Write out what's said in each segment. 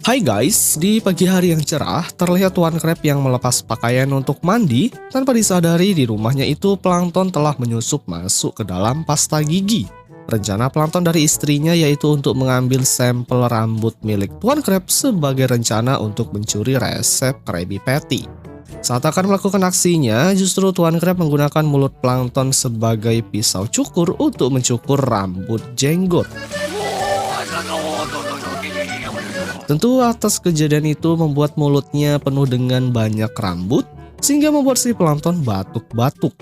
Hai guys, di pagi hari yang cerah, terlihat Tuan Crab yang melepas pakaian untuk mandi. Tanpa disadari di rumahnya itu plankton telah menyusup masuk ke dalam pasta gigi. Rencana plankton dari istrinya yaitu untuk mengambil sampel rambut milik Tuan Crab sebagai rencana untuk mencuri resep Krabby Patty. Saat akan melakukan aksinya, justru Tuan Crab menggunakan mulut plankton sebagai pisau cukur untuk mencukur rambut jenggot. Tentu atas kejadian itu membuat mulutnya penuh dengan banyak rambut, sehingga membuat si plankton batuk-batuk.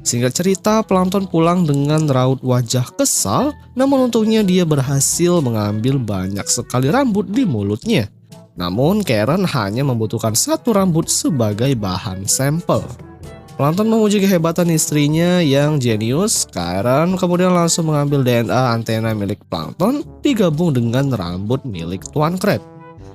Singkat cerita, plankton pulang dengan raut wajah kesal, namun untungnya dia berhasil mengambil banyak sekali rambut di mulutnya. Namun Karen hanya membutuhkan satu rambut sebagai bahan sampel. Plankton memuji kehebatan istrinya yang jenius. Karen kemudian langsung mengambil DNA antena milik plankton digabung dengan rambut milik Tuan Crab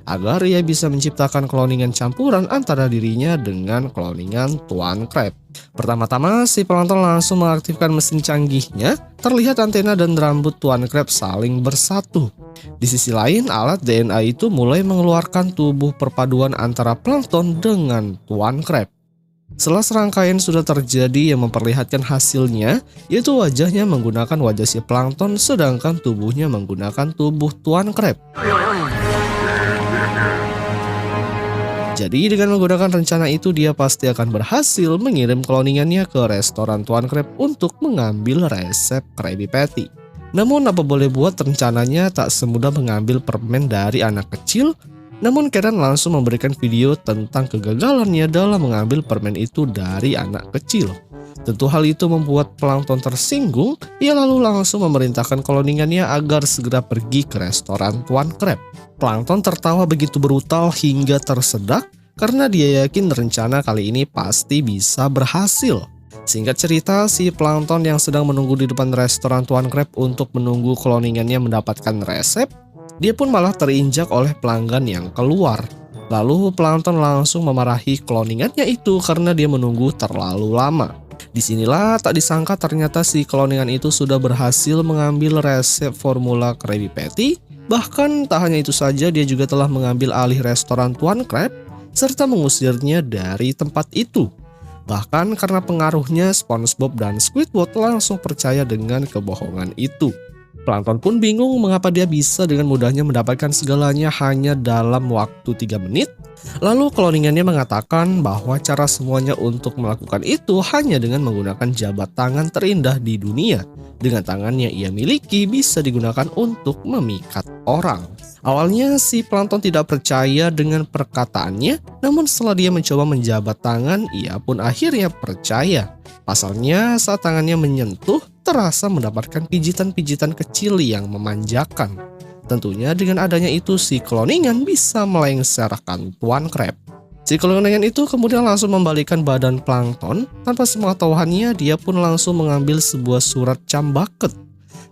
agar ia bisa menciptakan cloningan campuran antara dirinya dengan cloningan Tuan Crab. Pertama-tama si plankton langsung mengaktifkan mesin canggihnya. Terlihat antena dan rambut Tuan Crab saling bersatu. Di sisi lain, alat DNA itu mulai mengeluarkan tubuh perpaduan antara plankton dengan Tuan Crab. Setelah serangkaian sudah terjadi yang memperlihatkan hasilnya, yaitu wajahnya menggunakan wajah si plankton sedangkan tubuhnya menggunakan tubuh Tuan Crab. Jadi dengan menggunakan rencana itu dia pasti akan berhasil mengirim cloningannya ke restoran Tuan Crab untuk mengambil resep Krabby Patty. Namun apa boleh buat, rencananya tak semudah mengambil permen dari anak kecil. Namun Karen langsung memberikan video tentang kegagalannya dalam mengambil permen itu dari anak kecil. Tentu hal itu membuat plankton tersinggung. Ia lalu langsung memerintahkan cloningannya agar segera pergi ke restoran Tuan Crab. Plankton tertawa begitu brutal hingga tersedak karena dia yakin rencana kali ini pasti bisa berhasil. Singkat cerita, si plankton yang sedang menunggu di depan restoran Tuan Crab untuk menunggu cloningannya mendapatkan resep, dia pun malah terinjak oleh pelanggan yang keluar. Lalu plankton langsung memarahi cloningannya itu karena dia menunggu terlalu lama. Disinilah tak disangka ternyata si cloningan itu sudah berhasil mengambil resep formula Krabby Patty. Bahkan tak hanya itu saja, dia juga telah mengambil alih restoran Tuan Crab serta mengusirnya dari tempat itu. Bahkan karena pengaruhnya, SpongeBob dan Squidward langsung percaya dengan kebohongan itu. Plankton pun bingung mengapa dia bisa dengan mudahnya mendapatkan segalanya hanya dalam waktu 3 menit. Lalu cloningannya mengatakan bahwa cara semuanya untuk melakukan itu hanya dengan menggunakan jabat tangan terindah di dunia. Dengan tangan yang ia miliki bisa digunakan untuk memikat orang. Awalnya si plankton tidak percaya dengan perkataannya, namun setelah dia mencoba menjabat tangan, ia pun akhirnya percaya. Pasalnya saat tangannya menyentuh, terasa mendapatkan pijitan-pijitan kecil yang memanjakan. Tentunya dengan adanya itu si cloningan bisa melengsarkan Tuan Crab. Si cloningan itu kemudian langsung membalikan badan plankton. Tanpa sepengetahuannya, dia pun langsung mengambil sebuah surat cambaket.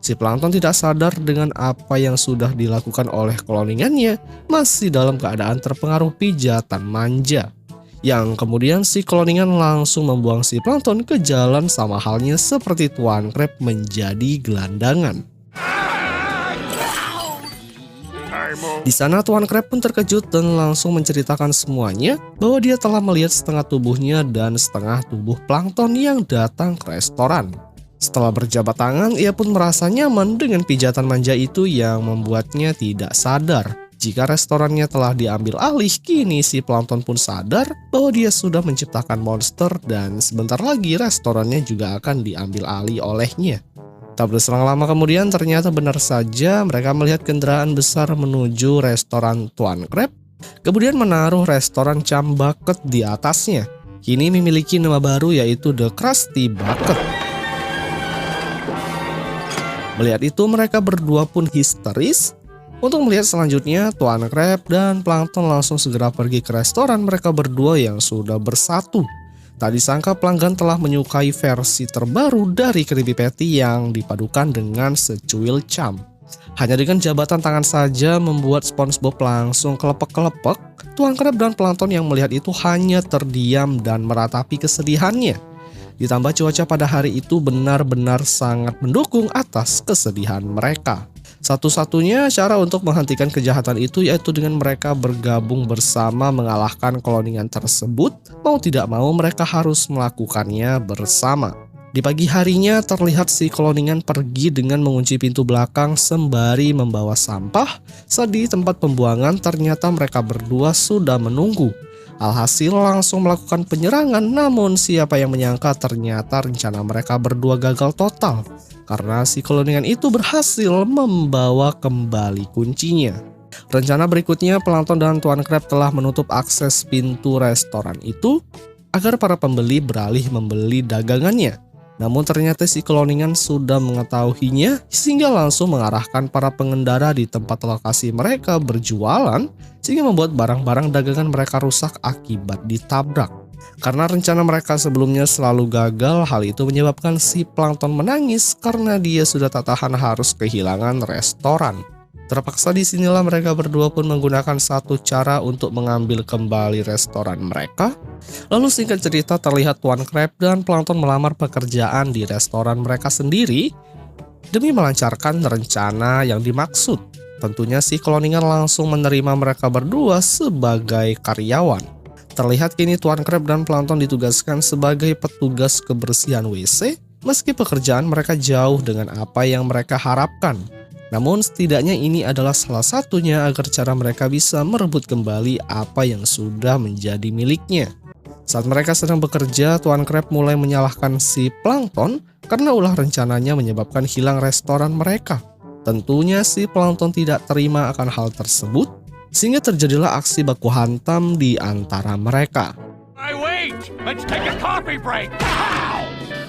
Si plankton tidak sadar dengan apa yang sudah dilakukan oleh cloningannya, masih dalam keadaan terpengaruh pijatan manja. Yang kemudian si cloningan langsung membuang si plankton ke jalan sama halnya seperti Tuan Crab menjadi gelandangan. Di sana Tuan Crab pun terkejut dan langsung menceritakan semuanya bahwa dia telah melihat setengah tubuhnya dan setengah tubuh plankton yang datang ke restoran. Setelah berjabat tangan, ia pun merasa nyaman dengan pijatan manja itu yang membuatnya tidak sadar jika restorannya telah diambil alih. Kini si plankton pun sadar bahwa dia sudah menciptakan monster dan sebentar lagi restorannya juga akan diambil alih olehnya. Tak berselang lama kemudian ternyata benar saja mereka melihat kendaraan besar menuju restoran Tuan Crab, kemudian menaruh restoran cambaket di atasnya. Kini memiliki nama baru yaitu The Krusty Bucket. Melihat itu mereka berdua pun histeris. Untuk melihat selanjutnya, Tuan Crab dan plankton langsung segera pergi ke restoran mereka berdua yang sudah bersatu. Tak disangka pelanggan telah menyukai versi terbaru dari Krabby Patty yang dipadukan dengan secuil cam. Hanya dengan jabatan tangan saja membuat SpongeBob langsung kelepek-kelepek. Tuan Crab dan plankton yang melihat itu hanya terdiam dan meratapi kesedihannya. Ditambah cuaca pada hari itu benar-benar sangat mendukung atas kesedihan mereka. Satu-satunya cara untuk menghentikan kejahatan itu yaitu dengan mereka bergabung bersama mengalahkan cloningan tersebut. Mau tidak mau mereka harus melakukannya bersama. Di pagi harinya terlihat si cloningan pergi dengan mengunci pintu belakang sembari membawa sampah. Saat di tempat pembuangan ternyata mereka berdua sudah menunggu. Alhasil langsung melakukan penyerangan, namun siapa yang menyangka ternyata rencana mereka berdua gagal total. Karena si cloningan itu berhasil membawa kembali kuncinya. Rencana berikutnya, Plankton dan Tuan Crab telah menutup akses pintu restoran itu agar para pembeli beralih membeli dagangannya. Namun ternyata si cloningan sudah mengetahuinya sehingga langsung mengarahkan para pengendara di tempat lokasi mereka berjualan sehingga membuat barang-barang dagangan mereka rusak akibat ditabrak. Karena rencana mereka sebelumnya selalu gagal, hal itu menyebabkan si Plankton menangis karena dia sudah tak tahan harus kehilangan restoran. Terpaksa disinilah mereka berdua pun menggunakan satu cara untuk mengambil kembali restoran mereka. Lalu singkat cerita terlihat Tuan Crab dan Plankton melamar pekerjaan di restoran mereka sendiri demi melancarkan rencana yang dimaksud. Tentunya si cloningan langsung menerima mereka berdua sebagai karyawan. Terlihat kini Tuan Crab dan Plankton ditugaskan sebagai petugas kebersihan WC, meski pekerjaan mereka jauh dengan apa yang mereka harapkan. Namun setidaknya ini adalah salah satunya agar cara mereka bisa merebut kembali apa yang sudah menjadi miliknya. Saat mereka sedang bekerja, Tuan Crab mulai menyalahkan si Plankton karena ulah rencananya menyebabkan hilang restoran mereka. Tentunya si Plankton tidak terima akan hal tersebut, sehingga terjadilah aksi baku hantam di antara mereka.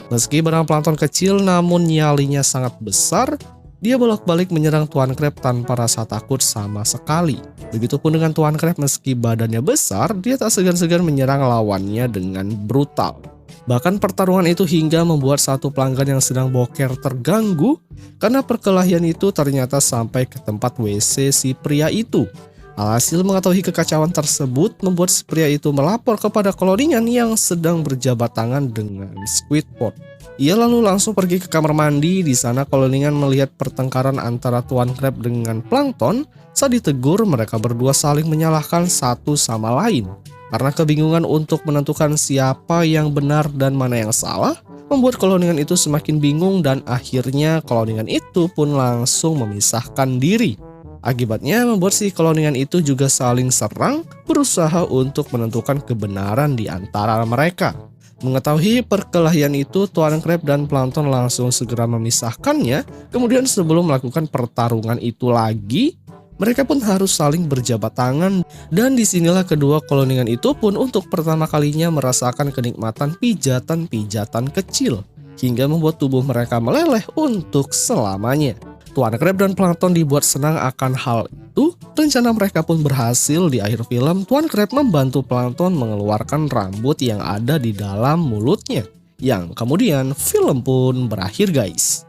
Meski barang Plankton kecil namun nyalinya sangat besar, dia bolak-balik menyerang Tuan Crab tanpa rasa takut sama sekali. Begitupun dengan Tuan Crab, meski badannya besar, dia tak segan-segan menyerang lawannya dengan brutal. Bahkan pertarungan itu hingga membuat satu pelanggan yang sedang boker terganggu karena perkelahian itu ternyata sampai ke tempat WC si pria itu. Alhasil mengetahui kekacauan tersebut membuat si pria itu melapor kepada cloningan yang sedang berjabat tangan dengan Squidward. Ia lalu langsung pergi ke kamar mandi. Di sana cloningan melihat pertengkaran antara Tuan Crab dengan Plankton. Saat ditegur, mereka berdua saling menyalahkan satu sama lain. Karena kebingungan untuk menentukan siapa yang benar dan mana yang salah, membuat cloningan itu semakin bingung dan akhirnya cloningan itu pun langsung memisahkan diri. Akibatnya membuat si cloningan itu juga saling serang, berusaha untuk menentukan kebenaran di antara mereka. Mengetahui perkelahian itu, Tuan Crab dan Plankton langsung segera memisahkannya. Kemudian sebelum melakukan pertarungan itu lagi, mereka pun harus saling berjabat tangan. Dan disinilah kedua cloningan itu pun untuk pertama kalinya merasakan kenikmatan pijatan-pijatan kecil, hingga membuat tubuh mereka meleleh untuk selamanya. Tuan Crab dan Plankton dibuat senang akan hal itu. Rencana mereka pun berhasil. Di akhir film, Tuan Crab membantu Plankton mengeluarkan rambut yang ada di dalam mulutnya. Yang kemudian film pun berakhir, guys.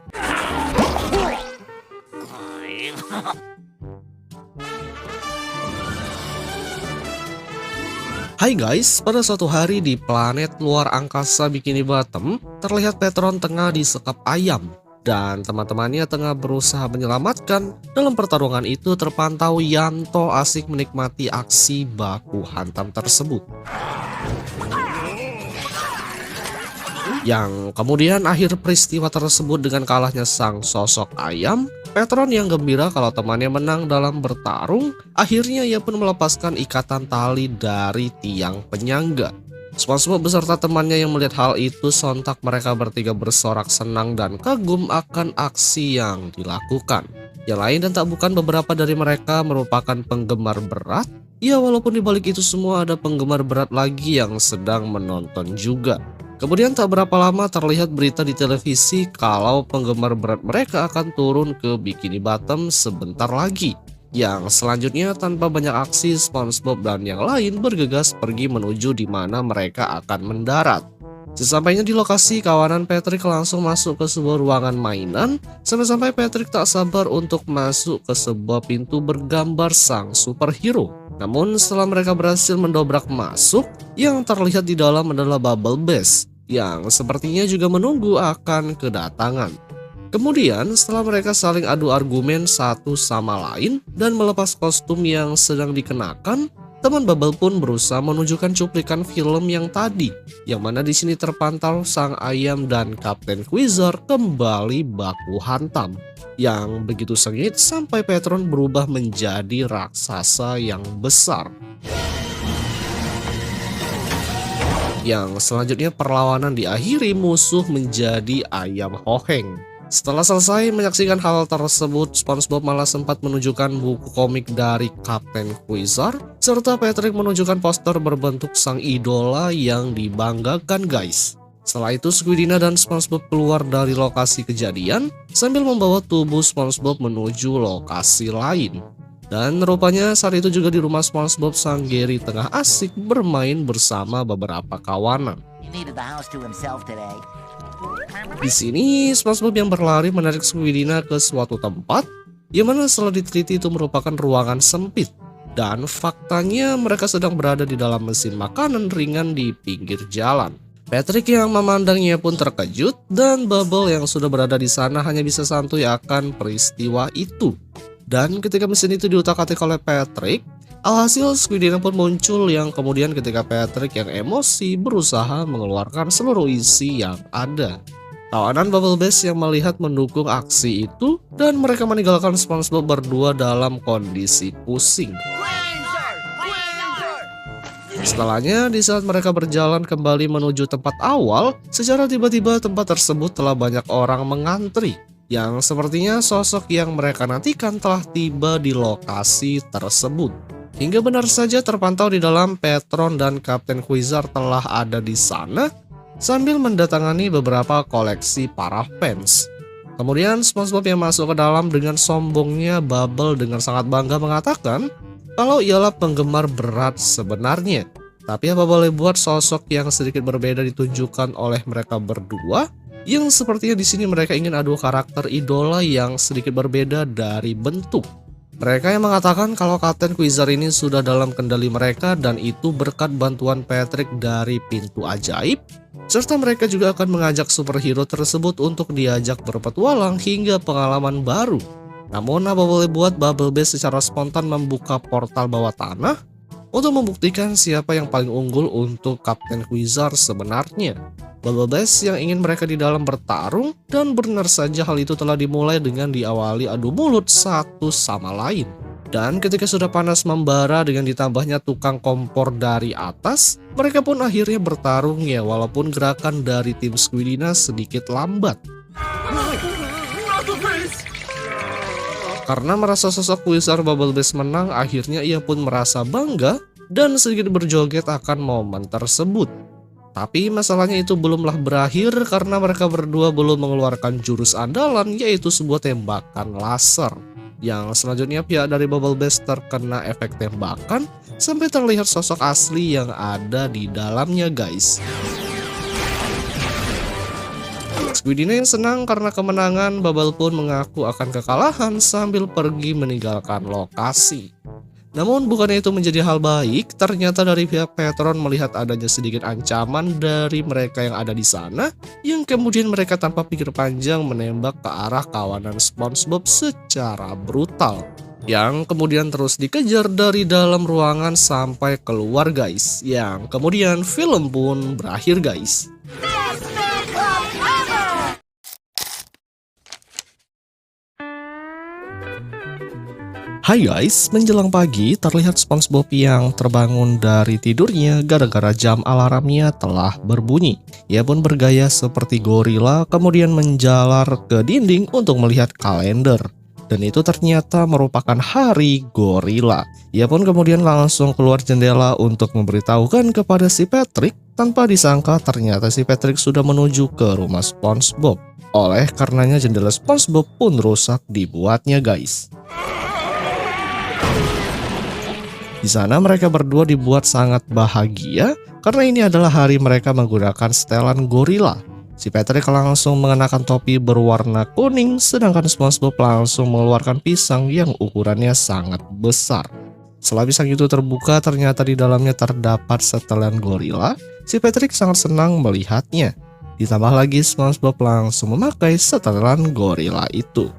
Hai guys, pada suatu hari di planet luar angkasa Bikini Bottom, terlihat Petron tengah disekap ayam. Dan teman-temannya tengah berusaha menyelamatkan. Dalam pertarungan itu terpantau Yanto asik menikmati aksi baku hantam tersebut. Yang kemudian akhir peristiwa tersebut dengan kalahnya sang sosok ayam. Petron yang gembira kalau temannya menang dalam bertarung, akhirnya ia pun melepaskan ikatan tali dari tiang penyangga. SpongeBob beserta temannya yang melihat hal itu sontak mereka bertiga bersorak senang dan kagum akan aksi yang dilakukan. Yang lain dan tak bukan beberapa dari mereka merupakan penggemar berat. Ya walaupun dibalik itu semua ada penggemar berat lagi yang sedang menonton juga. Kemudian tak berapa lama terlihat berita di televisi kalau penggemar berat mereka akan turun ke Bikini Bottom sebentar lagi. Yang selanjutnya tanpa banyak aksi, SpongeBob dan yang lain bergegas pergi menuju di mana mereka akan mendarat. Sesampainya di lokasi, kawanan Patrick langsung masuk ke sebuah ruangan mainan. Sampai-sampai Patrick tak sabar untuk masuk ke sebuah pintu bergambar sang superhero. Namun setelah mereka berhasil mendobrak masuk, yang terlihat di dalam adalah Bubble Bass yang sepertinya juga menunggu akan kedatangan. Kemudian setelah mereka saling adu argumen satu sama lain dan melepas kostum yang sedang dikenakan, teman Bubble pun berusaha menunjukkan cuplikan film yang tadi, yang mana di sini terpantau sang ayam dan Kapten Quasar kembali baku hantam, yang begitu sengit sampai Petron berubah menjadi raksasa yang besar. Yang selanjutnya perlawanan diakhiri musuh menjadi ayam Hoheng. Setelah selesai menyaksikan hal tersebut, SpongeBob malah sempat menunjukkan buku komik dari Kapten Quasar, serta Patrick menunjukkan poster berbentuk sang idola yang dibanggakan guys. Setelah itu Squidina dan SpongeBob keluar dari lokasi kejadian sambil membawa tubuh SpongeBob menuju lokasi lain. Dan rupanya saat itu juga di rumah SpongeBob sang Gary tengah asik bermain bersama beberapa kawanan. Di sini SpongeBob yang berlari menarik Squidina ke suatu tempat yang mana setelah diteliti itu merupakan ruangan sempit, dan faktanya mereka sedang berada di dalam mesin makanan ringan di pinggir jalan. Patrick yang memandangnya pun terkejut, dan Bubble yang sudah berada di sana hanya bisa santuy akan peristiwa itu. Dan ketika mesin itu diutak-atik oleh Patrick, alhasil Squidina pun muncul yang kemudian ketika Patrick yang emosi berusaha mengeluarkan seluruh isi yang ada. Tawanan Bubble Bass yang melihat mendukung aksi itu dan mereka meninggalkan SpongeBob berdua dalam kondisi pusing. Setelahnya, di saat mereka berjalan kembali menuju tempat awal, secara tiba-tiba tempat tersebut telah banyak orang mengantri, yang sepertinya sosok yang mereka nantikan telah tiba di lokasi tersebut. Hingga benar saja terpantau di dalam Petron dan Kapten Quasar telah ada di sana sambil mendatangani beberapa koleksi para fans. Kemudian SpongeBob yang masuk ke dalam dengan sombongnya, Bubble dengan sangat bangga mengatakan kalau ialah penggemar berat sebenarnya. Tapi apa boleh buat, sosok yang sedikit berbeda ditunjukkan oleh mereka berdua, yang sepertinya di sini mereka ingin adu karakter idola yang sedikit berbeda dari bentuk. Mereka yang mengatakan kalau Kapten Quasar ini sudah dalam kendali mereka dan itu berkat bantuan Patrick dari pintu ajaib, serta mereka juga akan mengajak superhero tersebut untuk diajak berpetualang hingga pengalaman baru. Namun apa boleh buat, Bubble Bass secara spontan membuka portal bawah tanah untuk membuktikan siapa yang paling unggul untuk Kapten Quasar sebenarnya. Bubble Bass yang ingin mereka di dalam bertarung, dan benar saja hal itu telah dimulai dengan diawali adu mulut satu sama lain. Dan ketika sudah panas membara dengan ditambahnya tukang kompor dari atas, mereka pun akhirnya bertarung ya, walaupun gerakan dari tim Squidina sedikit lambat. Karena merasa sosok Quasar Bubble Bass menang, akhirnya ia pun merasa bangga dan sedikit berjoget akan momen tersebut. Tapi masalahnya itu belumlah berakhir karena mereka berdua belum mengeluarkan jurus andalan, yaitu sebuah tembakan laser. Yang selanjutnya pihak dari Bubble Bass terkena efek tembakan sampai terlihat sosok asli yang ada di dalamnya guys. Squidina yang senang karena kemenangan, Bubble pun mengaku akan kekalahan sambil pergi meninggalkan lokasi. Namun bukannya itu menjadi hal baik, ternyata dari pihak Petron melihat adanya sedikit ancaman dari mereka yang ada di sana, yang kemudian mereka tanpa pikir panjang menembak ke arah kawanan SpongeBob secara brutal, yang kemudian terus dikejar dari dalam ruangan sampai keluar guys, yang kemudian film pun berakhir guys. Hai guys, menjelang pagi terlihat SpongeBob yang terbangun dari tidurnya gara-gara jam alarmnya telah berbunyi. Ia pun bergaya seperti gorila kemudian menjalar ke dinding untuk melihat kalender. Dan itu ternyata merupakan hari gorila. Ia pun kemudian langsung keluar jendela untuk memberitahukan kepada si Patrick. Tanpa disangka ternyata si Patrick sudah menuju ke rumah SpongeBob. Oleh karenanya jendela SpongeBob pun rusak dibuatnya guys. Di sana mereka berdua dibuat sangat bahagia karena ini adalah hari mereka menggunakan setelan gorila. Si Patrick langsung mengenakan topi berwarna kuning, sedangkan SpongeBob langsung mengeluarkan pisang yang ukurannya sangat besar. Setelah pisang itu terbuka, ternyata di dalamnya terdapat setelan gorila. Si Patrick sangat senang melihatnya. Ditambah lagi SpongeBob langsung memakai setelan gorila itu.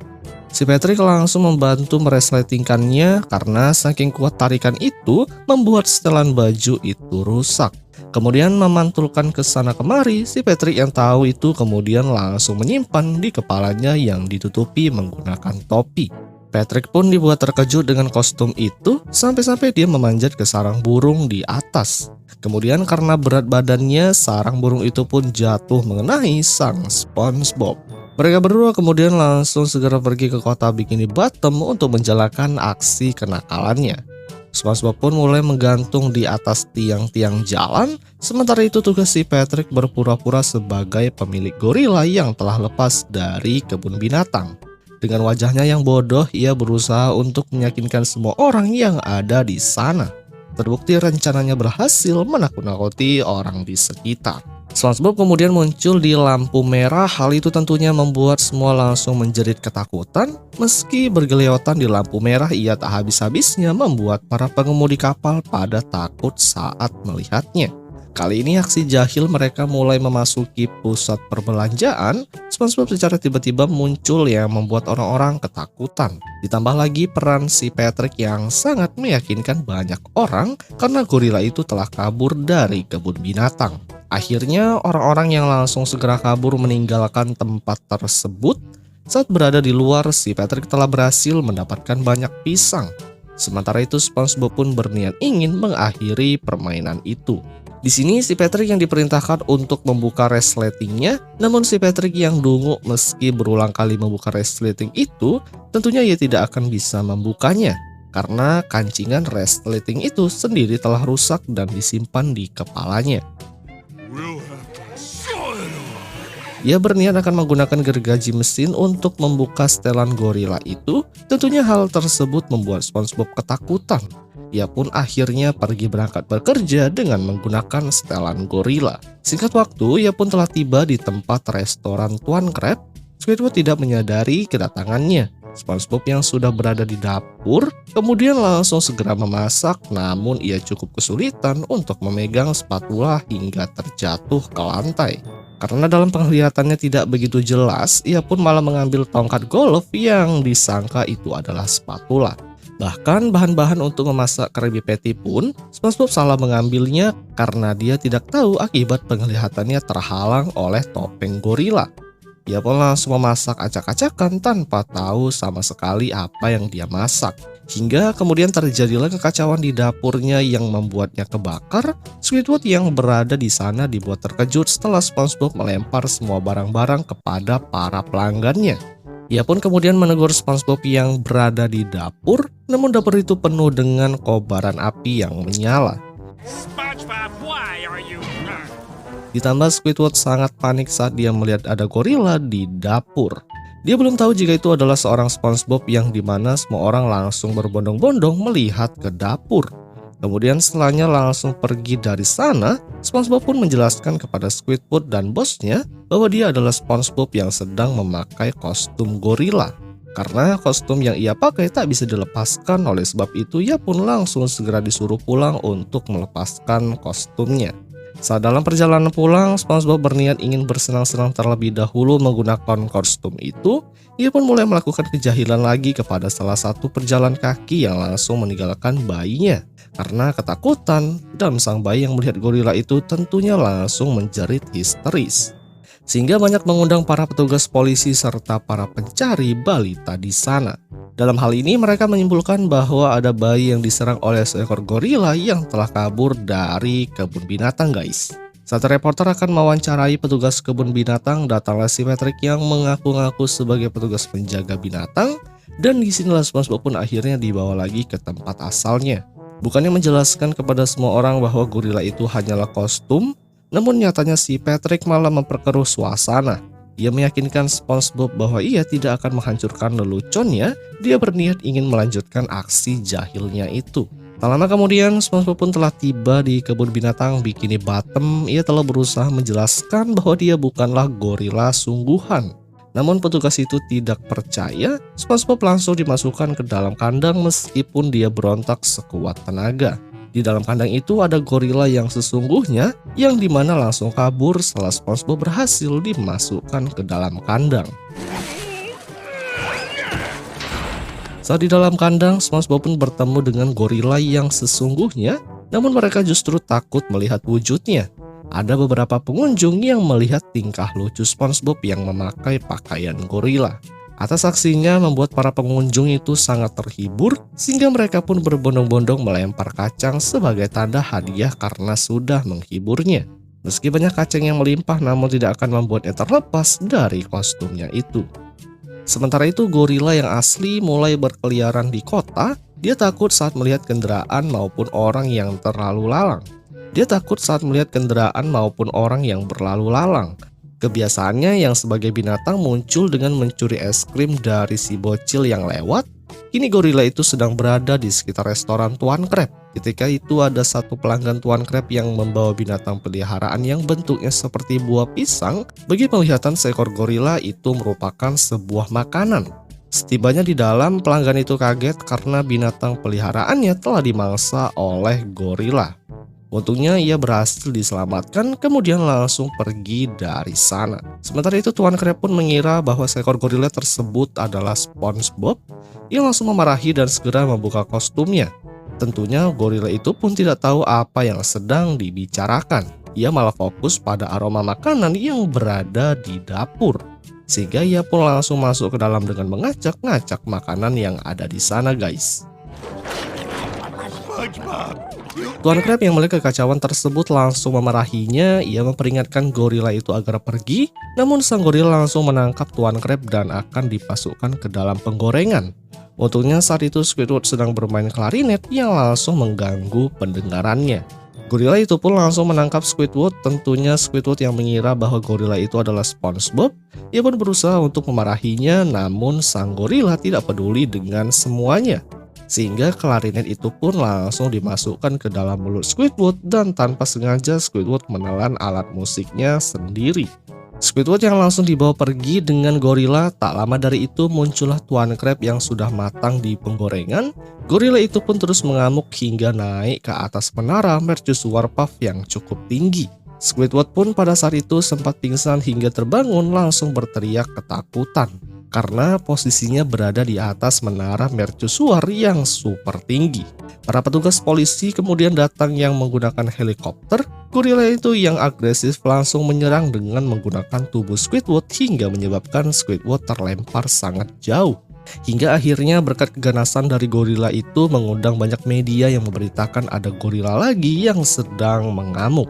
Si Patrick langsung membantu meresletingkannya karena saking kuat tarikan itu membuat setelan baju itu rusak. Kemudian memantulkan ke sana kemari, si Patrick yang tahu itu kemudian langsung menyimpan di kepalanya yang ditutupi menggunakan topi. Patrick pun dibuat terkejut dengan kostum itu sampai-sampai dia memanjat ke sarang burung di atas. Kemudian karena berat badannya, sarang burung itu pun jatuh mengenai sang SpongeBob. Mereka berdua kemudian langsung segera pergi ke kota Bikini Bottom untuk menjalankan aksi kenakalannya. SpongeBob pun mulai menggantung di atas tiang-tiang jalan, sementara itu tugas si Patrick berpura-pura sebagai pemilik gorila yang telah lepas dari kebun binatang. Dengan wajahnya yang bodoh, ia berusaha untuk meyakinkan semua orang yang ada di sana. Terbukti rencananya berhasil menakut-nakuti orang di sekitar. SpongeBob kemudian muncul di lampu merah. Hal itu tentunya membuat semua langsung menjerit ketakutan. Meski bergeleotan di lampu merah, ia tak habis-habisnya membuat para pengemudi kapal pada takut saat melihatnya. Kali ini aksi jahil mereka mulai memasuki pusat perbelanjaan. SpongeBob secara tiba-tiba muncul yang membuat orang-orang ketakutan. Ditambah lagi peran si Patrick yang sangat meyakinkan banyak orang karena gorila itu telah kabur dari kebun binatang. Akhirnya orang-orang yang langsung segera kabur meninggalkan tempat tersebut. Saat berada di luar, si Patrick telah berhasil mendapatkan banyak pisang. Sementara itu SpongeBob pun berniat ingin mengakhiri permainan itu. Di sini si Patrick yang diperintahkan untuk membuka resletingnya, namun si Patrick yang dungu meski berulang kali membuka resleting itu, tentunya ia tidak akan bisa membukanya. Karena kancingan resleting itu sendiri telah rusak dan disimpan di kepalanya. Ia berniat akan menggunakan gergaji mesin untuk membuka setelan gorila itu. Tentunya hal tersebut membuat SpongeBob ketakutan. Ia pun akhirnya pergi berangkat bekerja dengan menggunakan setelan gorila. Singkat waktu, ia pun telah tiba di tempat restoran Tuan Crab. Squidward tidak menyadari kedatangannya. SpongeBob yang sudah berada di dapur kemudian langsung segera memasak, namun ia cukup kesulitan untuk memegang spatula hingga terjatuh ke lantai. Karena dalam penglihatannya tidak begitu jelas, ia pun malah mengambil tongkat golf yang disangka itu adalah spatula. Bahkan bahan-bahan untuk memasak Krabby Patty pun SpongeBob salah mengambilnya karena dia tidak tahu akibat penglihatannya terhalang oleh topeng gorila. Ia pun langsung memasak acak-acakan tanpa tahu sama sekali apa yang dia masak. Hingga kemudian terjadilah kekacauan di dapurnya yang membuatnya kebakar. Squidward yang berada di sana dibuat terkejut setelah SpongeBob melempar semua barang-barang kepada para pelanggannya. Ia pun kemudian menegur SpongeBob yang berada di dapur, namun dapur itu penuh dengan kobaran api yang menyala. SpongeBob, why are you... Ditambah Squidward sangat panik saat dia melihat ada gorila di dapur. Dia belum tahu jika itu adalah seorang SpongeBob yang dimana semua orang langsung berbondong-bondong melihat ke dapur. Kemudian setelahnya langsung pergi dari sana, SpongeBob pun menjelaskan kepada Squidward dan bosnya bahwa dia adalah SpongeBob yang sedang memakai kostum gorila. Karena kostum yang ia pakai tak bisa dilepaskan, oleh sebab itu ia pun langsung segera disuruh pulang untuk melepaskan kostumnya. Saat dalam perjalanan pulang, SpongeBob berniat ingin bersenang-senang terlebih dahulu menggunakan kostum itu. Ia pun mulai melakukan kejahilan lagi kepada salah satu pejalan kaki yang langsung meninggalkan bayinya. Karena ketakutan, dan sang bayi yang melihat gorila itu tentunya langsung menjerit histeris. Sehingga banyak mengundang para petugas polisi serta para pencari balita di sana. Dalam hal ini mereka menyimpulkan bahwa ada bayi yang diserang oleh seekor gorila yang telah kabur dari kebun binatang, guys. Saat reporter akan mewawancarai petugas kebun binatang, datanglah si Patrick yang mengaku-ngaku sebagai petugas penjaga binatang, dan disinilah SpongeBob pun akhirnya dibawa lagi ke tempat asalnya. Bukannya menjelaskan kepada semua orang bahwa gorila itu hanyalah kostum, namun nyatanya si Patrick malah memperkeruh suasana. Ia meyakinkan SpongeBob bahwa ia tidak akan menghancurkan leluconnya. Dia berniat ingin melanjutkan aksi jahilnya itu. Tak lama kemudian SpongeBob pun telah tiba di kebun binatang Bikini Bottom. Ia telah berusaha menjelaskan bahwa dia bukanlah gorila sungguhan. Namun petugas itu tidak percaya. SpongeBob langsung dimasukkan ke dalam kandang meskipun dia berontak sekuat tenaga. Di dalam kandang itu ada gorila yang sesungguhnya yang dimana langsung kabur setelah SpongeBob berhasil dimasukkan ke dalam kandang. Saat di dalam kandang, SpongeBob pun bertemu dengan gorila yang sesungguhnya, namun mereka justru takut melihat wujudnya. Ada beberapa pengunjung yang melihat tingkah lucu SpongeBob yang memakai pakaian gorila. Atas aksinya membuat para pengunjung itu sangat terhibur, sehingga mereka pun berbondong-bondong melempar kacang sebagai tanda hadiah karena sudah menghiburnya. Meski banyak kacang yang melimpah, namun tidak akan membuatnya terlepas dari kostumnya itu. Sementara itu, gorila yang asli mulai berkeliaran di kota. Dia takut saat melihat kendaraan maupun orang yang terlalu lalang. Berlalu lalang. Kebiasaannya yang sebagai binatang muncul dengan mencuri es krim dari si bocil yang lewat. Kini gorila itu sedang berada di sekitar restoran Tuan Crab. Ketika itu ada satu pelanggan Tuan Crab yang membawa binatang peliharaan yang bentuknya seperti buah pisang. Bagi penglihatan seekor gorila itu merupakan sebuah makanan. Setibanya di dalam, pelanggan itu kaget karena binatang peliharaannya telah dimangsa oleh gorila. Untungnya ia berhasil diselamatkan, kemudian langsung pergi dari sana. Sementara itu Tuan Crab pun mengira bahwa seekor gorila tersebut adalah SpongeBob. Ia langsung memarahi dan segera membuka kostumnya. Tentunya gorila itu pun tidak tahu apa yang sedang dibicarakan. Ia malah fokus pada aroma makanan yang berada di dapur. Sehingga ia pun langsung masuk ke dalam dengan mengacak-ngacak makanan yang ada di sana, guys. Tuan Crab yang melihat kekacauan tersebut langsung memarahinya. Ia memperingatkan gorila itu agar pergi, namun sang gorila langsung menangkap Tuan Crab dan akan dipasukkan ke dalam penggorengan. Untungnya saat itu Squidward sedang bermain klarinet yang langsung mengganggu pendengarannya. Gorila itu pun langsung menangkap Squidward. Tentunya Squidward yang mengira bahwa gorila itu adalah SpongeBob. Ia pun berusaha untuk memarahinya, namun sang gorila tidak peduli dengan semuanya. Sehingga klarinet itu pun langsung dimasukkan ke dalam mulut Squidward dan tanpa sengaja Squidward menelan alat musiknya sendiri. Squidward yang langsung dibawa pergi dengan gorila. Tak lama dari itu muncullah Tuan Crab yang sudah matang di penggorengan. Gorila itu pun terus mengamuk hingga naik ke atas menara Mercusuar Puff yang cukup tinggi. Squidward pun pada saat itu sempat pingsan hingga terbangun langsung berteriak ketakutan. Karena posisinya berada di atas menara mercusuar yang super tinggi. Para petugas polisi kemudian datang yang menggunakan helikopter. Gorila itu yang agresif langsung menyerang dengan menggunakan tubuh Squidward hingga menyebabkan Squidward terlempar sangat jauh. Hingga akhirnya berkat keganasan dari gorila itu mengundang banyak media yang memberitakan ada gorila lagi yang sedang mengamuk.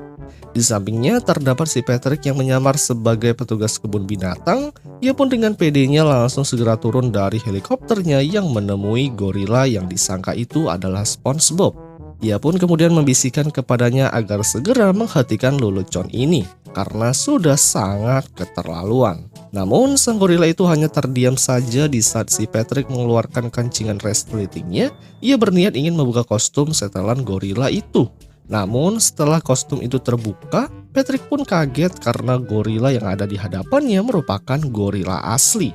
Di sampingnya terdapat si Patrick yang menyamar sebagai petugas kebun binatang. Ia pun dengan pedenya langsung segera turun dari helikopternya yang menemui gorila yang disangka itu adalah SpongeBob. Ia pun kemudian membisikkan kepadanya agar segera menghentikan lelucon ini karena sudah sangat keterlaluan. Namun sang gorila itu hanya terdiam saja di saat si Patrick mengeluarkan kancingan resletingnya. Ia berniat ingin membuka kostum setelan gorila itu. Namun setelah kostum itu terbuka, Patrick pun kaget karena gorila yang ada di hadapannya merupakan gorila asli.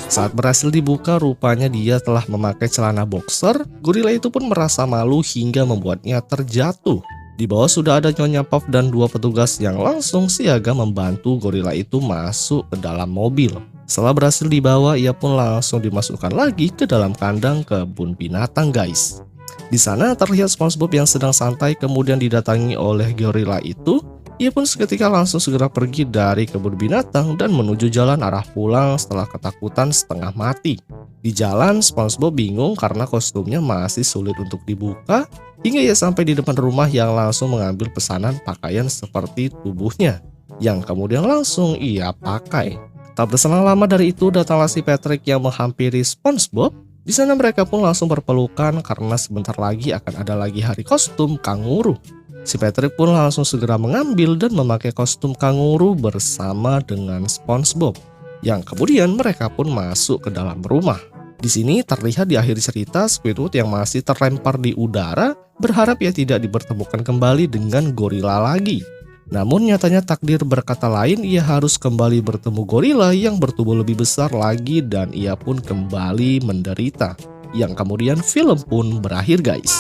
Saat berhasil dibuka, rupanya dia telah memakai celana boxer. Gorila itu pun merasa malu hingga membuatnya terjatuh. Di bawah sudah ada Nyonya Puff dan dua petugas yang langsung siaga membantu gorila itu masuk ke dalam mobil. Setelah berhasil dibawa, ia pun langsung dimasukkan lagi ke dalam kandang kebun binatang, guys. Di sana terlihat SpongeBob yang sedang santai kemudian didatangi oleh gorila itu. Ia pun seketika langsung segera pergi dari kebun binatang dan menuju jalan arah pulang setelah ketakutan setengah mati. Di jalan, SpongeBob bingung karena kostumnya masih sulit untuk dibuka, hingga ia sampai di depan rumah yang langsung mengambil pesanan pakaian seperti tubuhnya, yang kemudian langsung ia pakai. Tak berselang lama dari itu datanglah si Patrick yang menghampiri SpongeBob. Di sana mereka pun langsung berpelukan karena sebentar lagi akan ada lagi hari kostum kanguru. Si Patrick pun langsung segera mengambil dan memakai kostum kanguru bersama dengan SpongeBob. Yang kemudian mereka pun masuk ke dalam rumah. Di sini terlihat di akhir cerita Squidward yang masih terlempar di udara berharap ia tidak dipertemukan kembali dengan gorila lagi. Namun nyatanya takdir berkata lain, ia harus kembali bertemu gorila yang bertubuh lebih besar lagi dan ia pun kembali menderita. yang kemudian film pun berakhir guys.